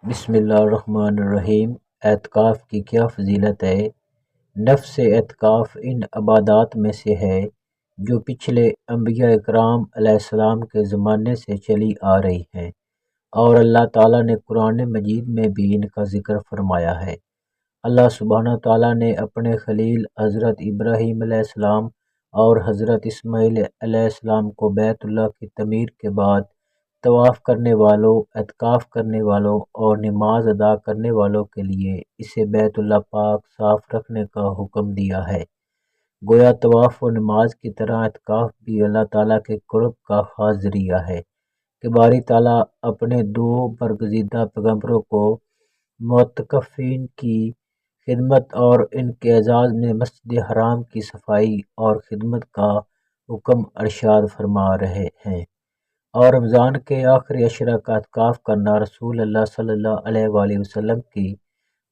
بسم اللہ الرحمن الرحیم۔ اعتکاف کی کیا فضیلت ہے؟ نفس اعتکاف ان عبادات میں سے ہے جو پچھلے انبیاء اکرام علیہ السلام کے زمانے سے چلی آ رہی ہیں، اور اللہ تعالیٰ نے قرآن مجید میں بھی ان کا ذکر فرمایا ہے۔ اللہ سبحانہ تعالیٰ نے اپنے خلیل حضرت ابراہیم علیہ السلام اور حضرت اسماعیل علیہ السلام کو بیت اللہ کی تعمیر کے بعد طواف کرنے والوں، اعتکاف کرنے والوں اور نماز ادا کرنے والوں کے لیے اسے بیت اللہ پاک صاف رکھنے کا حکم دیا ہے۔ گویا طواف و نماز کی طرح اعتکاف بھی اللہ تعالیٰ کے قرب کا خاص ذریعہ ہے کہ باری تعالیٰ اپنے دو برگزیدہ پیغمبروں کو معتکفین کی خدمت اور ان کے اعزاز میں مسجد حرام کی صفائی اور خدمت کا حکم ارشاد فرما رہے ہیں، اور رمضان کے آخری عشرہ کا اعتکاف کرنا رسول اللہ صلی اللہ علیہ وآلہ وسلم کی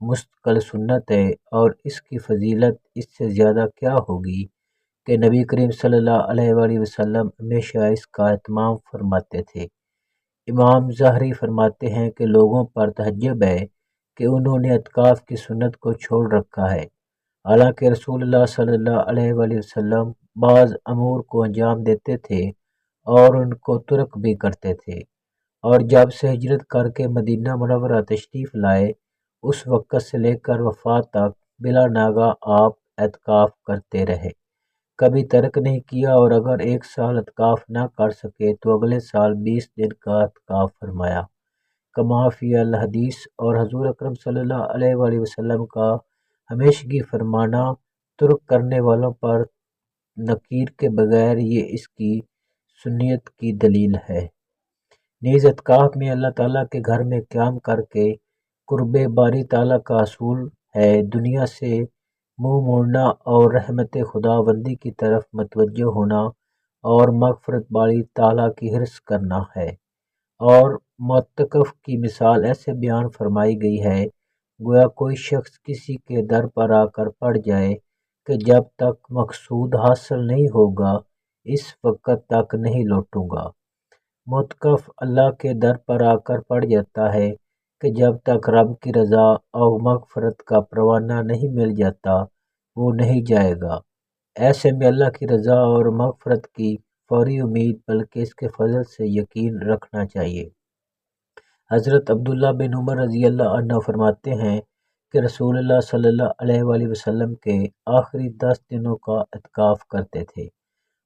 مستقل سنت ہے، اور اس کی فضیلت اس سے زیادہ کیا ہوگی کہ نبی کریم صلی اللہ علیہ وآلہ وسلم ہمیشہ اس کا اہتمام فرماتے تھے۔ امام ظاہری فرماتے ہیں کہ لوگوں پر تعجب ہے کہ انہوں نے اعتکاف کی سنت کو چھوڑ رکھا ہے، حالانکہ رسول اللہ صلی اللہ علیہ وآلہ وسلم بعض امور کو انجام دیتے تھے اور ان کو ترک بھی کرتے تھے، اور جب سے ہجرت کر کے مدینہ منورہ تشریف لائے اس وقت سے لے کر وفات تک بلا ناغہ آپ اعتکاف کرتے رہے، کبھی ترک نہیں کیا، اور اگر ایک سال اعتکاف نہ کر سکے تو اگلے سال 20 دن کا اعتکاف فرمایا، کما فی الحدیث۔ اور حضور اکرم صلی اللہ علیہ وآلہ وسلم کا ہمیشگی فرمانا ترک کرنے والوں پر نکیر کے بغیر یہ اس کی سنیت کی دلیل ہے۔ نیز اعتکاف میں اللہ تعالیٰ کے گھر میں قیام کر کے قرب باری تعالیٰ کا حصول ہے، دنیا سے منہ موڑنا اور رحمت خداوندی کی طرف متوجہ ہونا اور مغفرت باری تعالیٰ کی حرص کرنا ہے۔ اور معتکف کی مثال ایسے بیان فرمائی گئی ہے گویا کوئی شخص کسی کے در پر آ کر پڑ جائے کہ جب تک مقصود حاصل نہیں ہوگا اس وقت تک نہیں لوٹوں گا۔ معتکف اللہ کے در پر آ کر پڑ جاتا ہے کہ جب تک رب کی رضا اور مغفرت کا پروانہ نہیں مل جاتا وہ نہیں جائے گا۔ ایسے میں اللہ کی رضا اور مغفرت کی فوری امید بلکہ اس کے فضل سے یقین رکھنا چاہیے۔ حضرت عبداللہ بن عمر رضی اللہ عنہ فرماتے ہیں کہ رسول اللہ صلی اللہ علیہ وآلہ وسلم کے آخری 10 دنوں کا اعتکاف کرتے تھے۔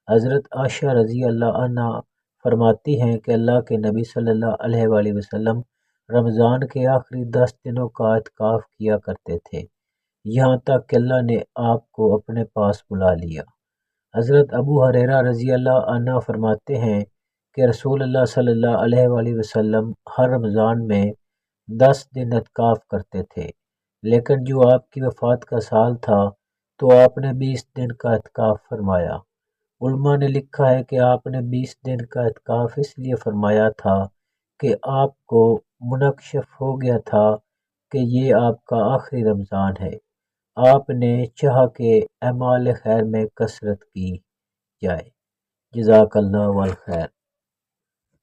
حضرت عائشہ رضی اللہ عنہ فرماتی ہیں کہ اللہ کے نبی صلی اللہ علیہ وآلہ وسلم رمضان کے آخری 10 دنوں کا اعتکاف کیا کرتے تھے، یہاں تک کہ اللہ نے آپ کو اپنے پاس بلا لیا۔ حضرت ابو ہریرہ رضی اللہ عنہ فرماتے ہیں کہ رسول اللہ صلی اللہ علیہ وآلہ وسلم ہر رمضان میں 10 دن اعتکاف کرتے تھے، لیکن جو آپ کی وفات کا سال تھا تو آپ نے 20 دن کا اعتکاف فرمایا۔ علماء نے لکھا ہے کہ آپ نے 20 دن کا اعتکاف اس لیے فرمایا تھا کہ آپ کو منکشف ہو گیا تھا کہ یہ آپ کا آخری رمضان ہے، آپ نے چاہا کہ اعمال خیر میں کثرت کی جائے۔ جزاک اللہ والخیر۔